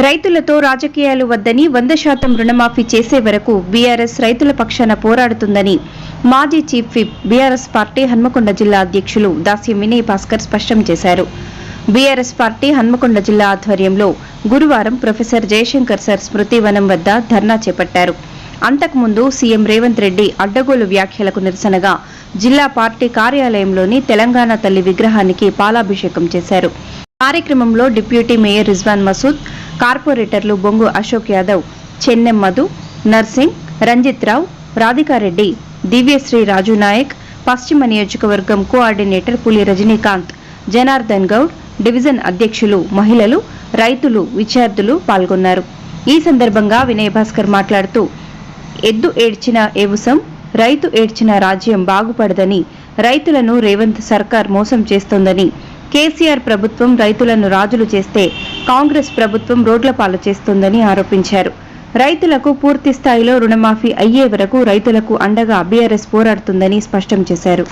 రైతులతో రాజకీయాలు వద్దని 100% రుణమాఫీ చేసే వరకు బీఆర్ఎస్ రైతుల పక్షాన పోరాడుతుందని మాజీ chief whip BRS party Hanamkonda జిల్లా అధ్యక్షులు దాస్యం వినయ్ భాస్కర్ స్పష్టం చేశారు. బీఆర్ఎస్ పార్టీ హన్మకొండ జిల్లా ఆధ్వర్యంలో గురువారం ప్రొఫెసర్ జయశంకర్ సార్ స్మృతి వనం వద్ద ధర్నా చేపట్టారు. అంతకుముందు సీఎం రేవంత్ రెడ్డి అడ్డగోలు వ్యాఖ్యలకు నిరసనగా జిల్లా పార్టీ కార్యాలయంలోని తెలంగాణ తల్లి విగ్రహానికి పాలాభిషేకం చేశారు. కార్యక్రమంలో డిప్యూటీ మేయర్ రిజ్వాన్ మసూద్, కార్పొరేటర్లు బొంగు అశోక్ యాదవ్, చెన్నెం మధు, నర్సింగ్, రంజిత్ రావు, రాధికారెడ్డి, దివ్యశ్రీ రాజు నాయక్, పశ్చిమ నియోజకవర్గం కోఆర్డినేటర్ పులి రజనీకాంత్, జనార్దన్ గౌడ్, డివిజన్ అధ్యక్షులు, మహిళలు, రైతులు, విద్యార్థులు పాల్గొన్నారు. ఈ సందర్భంగా వినయ్ భాస్కర్ మాట్లాడుతూ ఎద్దు ఏడ్చిన ఏవుసం, రైతు ఏడ్చిన రాజ్యం బాగుపడదని, రైతులను రేవంత్ సర్కార్ మోసం చేస్తోందని, కేసీఆర్ ప్రభుత్వం రైతులను రాజులు చేస్తే కాంగ్రెస్ ప్రభుత్వం రోడ్ల పాలు చేస్తోందని ఆరోపించారు. రైతులకు పూర్తి స్థాయిలో రుణమాఫీ అయ్యే వరకు రైతులకు అండగా బీఆర్ఎస్ పోరాడుతుందని స్పష్టం చేశారు.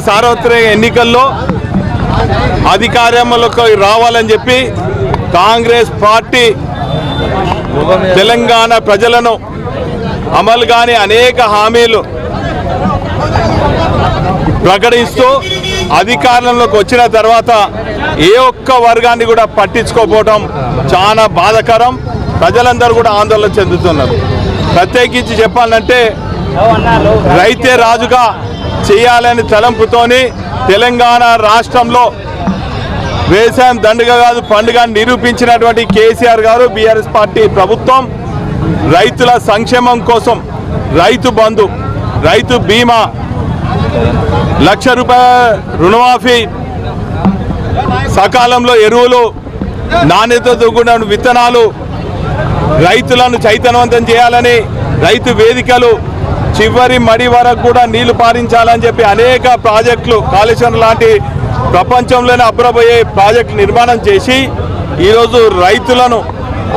సార్వత్రిక ఎన్నికల్లో అధికారంలోకి రావాలని చెప్పి కాంగ్రెస్ పార్టీ తెలంగాణ ప్రజలను అమలు కాని అనేక హామీలు ప్రకటిస్తూ అధికారంలోకి వచ్చిన తర్వాత ఏ ఒక్క వర్గాన్ని కూడా పట్టించుకోకపోవడం చాలా బాధాకరం. ప్రజలందరూ కూడా ఆందోళన చెందుతున్నారు. ప్రత్యేకించి చెప్పాలంటే రైతే రాజుగా చేయాలని తలంపుతోని తెలంగాణ రాష్ట్రంలో వ్యవసాయం దండుగ కాదు పండుగ నిరూపించినటువంటి కేసీఆర్ గారు, బీఆర్ఎస్ పార్టీ ప్రభుత్వం రైతుల సంక్షేమం కోసం రైతు బంధు, రైతు బీమా, ₹1,00,000 రుణమాఫీ, సకాలంలో ఎరువులు, నాణ్యతతో కూడిన విత్తనాలు, రైతులను చైతన్యవంతం చేయాలని రైతు వేదికలు, చివరి మడి వరకు కూడా నీళ్లు పారించాలని చెప్పి అనేక ప్రాజెక్టులు, కాళేశ్వరం లాంటి ప్రపంచంలోనే అబ్బరబోయే ప్రాజెక్టు నిర్మాణం చేసి ఈరోజు రైతులను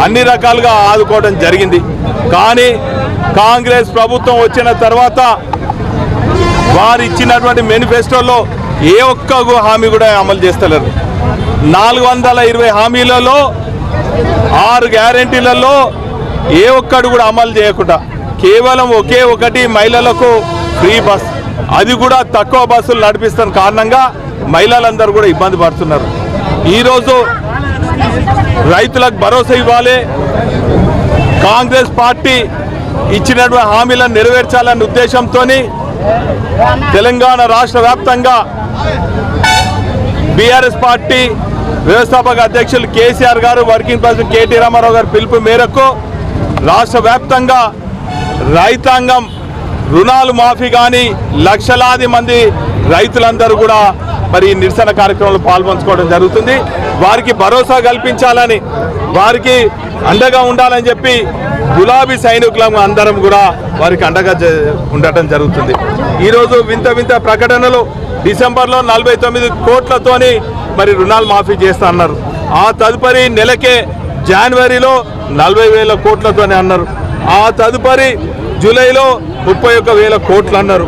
అన్ని రకాలుగా ఆదుకోవడం జరిగింది. కానీ కాంగ్రెస్ ప్రభుత్వం వచ్చిన తర్వాత వారు ఇచ్చినటువంటి మేనిఫెస్టోలో ఏ ఒక్క హామీ కూడా అమలు చేస్తలేరు. 420 హామీలలో 6 గ్యారెంటీలలో ఏ ఒక్కడు కూడా అమలు చేయకుండా కేవలం ఒకే ఒకటి మహిళలకు ఫ్రీ బస్, అది కూడా తక్కువ బస్సులు నడిపిస్తున్న కారణంగా మహిళలందరూ కూడా ఇబ్బంది పడుతున్నారు. ఈరోజు రైతులకు భరోసా ఇవ్వాలి, కాంగ్రెస్ పార్టీ ఇచ్చినటువంటి హామీలను నెరవేర్చాలనే ఉద్దేశంతో తెలంగాణ రాష్ట్ర వ్యాప్తంగా బీఆర్ఎస్ పార్టీ వ్యవస్థాపక అధ్యక్షులు కేసీఆర్ గారు, వర్కింగ్ ప్రెసిడెంట్ కేటీ రామారావు గారి పిలుపు మేరకు రాష్ట్ర వ్యాప్తంగా రైతాంగం రుణాలు మాఫీ కానీ లక్షలాది మంది రైతులందరూ కూడా మరి నిరసన కార్యక్రమంలో పాల్పంచుకోవడం జరుగుతుంది. వారికి భరోసా కల్పించాలని, వారికి అండగా ఉండాలని చెప్పి గులాబీ సైనికులం అందరం కూడా వారికి అండగా ఉండటం జరుగుతుంది. ఈరోజు వింత వింత ప్రకటనలు, డిసెంబర్లో 49 కోట్లతోని మరి రుణాలు మాఫీ చేస్తా అన్నారు. ఆ తదుపరి నెలకే జనవరిలో 40,000 కోట్లతోనే అన్నారు. ఆ తదుపరి జూలైలో 31,000 కోట్లు అన్నారు.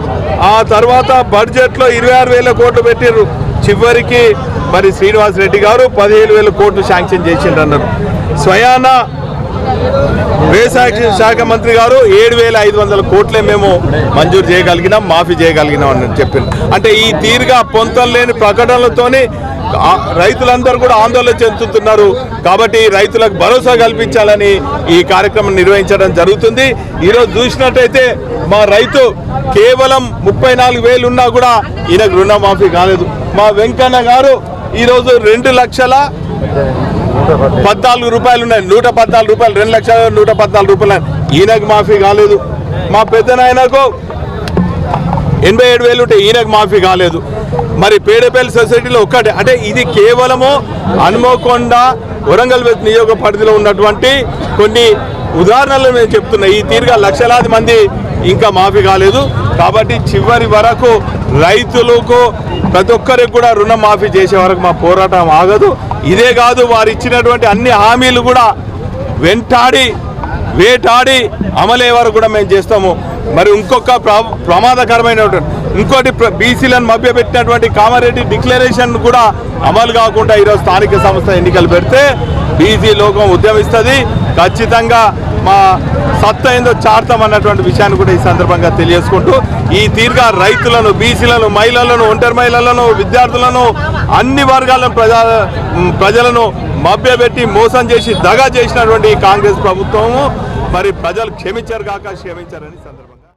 ఆ తర్వాత బడ్జెట్లో 26,000 కోట్లు పెట్టిర్రు. చివరికి మరి శ్రీనివాస్ రెడ్డి గారు 15,000 కోట్లు శాంక్షన్ చేసిండ్రు అన్నారు. స్వయాన వ్యవసాయ శాఖ మంత్రి గారు 7,500 కోట్లే మేము మంజూరు చేయగలిగినాం, మాఫీ చేయగలిగినాం అని చెప్పింది. అంటే ఈ తీరుగా పొంతం లేని ప్రకటనలతోని రైతులందరూ కూడా ఆందోళన చెందుతున్నారు. కాబట్టి రైతులకు భరోసా కల్పించాలని ఈ కార్యక్రమం నిర్వహించడం జరుగుతుంది. ఈరోజు చూసినట్టయితే మా రైతు కేవలం 34,000 ఉన్నా కూడా ఈయనకు రుణమాఫీ కాలేదు. మా వెంకన్న గారు ఈరోజు 2,14,000 రూపాయలు ఉన్నాయి, 114 రూపాయలు, 2,114 రూపాయలు ఈయనకు మాఫీ కాలేదు. మా పెద్దనాయనకు 87,000 ఉంటే ఈయనకు మాఫీ కాలేదు. మరి పేడపల్లి సొసైటీలో ఒక్కటే, అంటే ఇది కేవలము హన్మకొండ వరంగల్ నియోజక పరిధిలో ఉన్నటువంటి కొన్ని ఉదాహరణలు నేను చెప్తున్నా. ఈ తీరుగా లక్షలాది మంది ఇంకా మాఫీ కాలేదు. కాబట్టి చివరి వరకు రైతులకు ప్రతి ఒక్కరికి కూడా రుణం మాఫీ చేసే వరకు మా పోరాటం ఆగదు. ఇదే కాదు, వారు ఇచ్చినటువంటి అన్ని హామీలు కూడా వెంటాడి వేటాడి అమలయ్యే వరకు కూడా మేము చేస్తాము. మరి ఇంకొక ప్రమాదకరమైనటువంటి ఇంకోటి బీసీలను మభ్యపెట్టినటువంటి కామారెడ్డి డిక్లరేషన్ కూడా అమలు కాకుండా ఈరోజు స్థానిక సంస్థ ఎన్నికలు పెడితే బీసీ లోకం ఉద్యమిస్తుంది. ఖచ్చితంగా మా సత్తా ఏందో చాడతామన్నటువంటి విషయాన్ని కూడా ఈ సందర్భంగా తెలియజేసుకుంటూ ఈ తీరుగా రైతులను, బీసీలను, మహిళలను, ఒంటరి మహిళలను, విద్యార్థులను, అన్ని వర్గాలను ప్రజలను మభ్యపెట్టి మోసం చేసి దగా చేసినటువంటి కాంగ్రెస్ ప్రభుత్వము మరి ప్రజలు క్షమించారు కాక క్షమించారని సందర్భంగా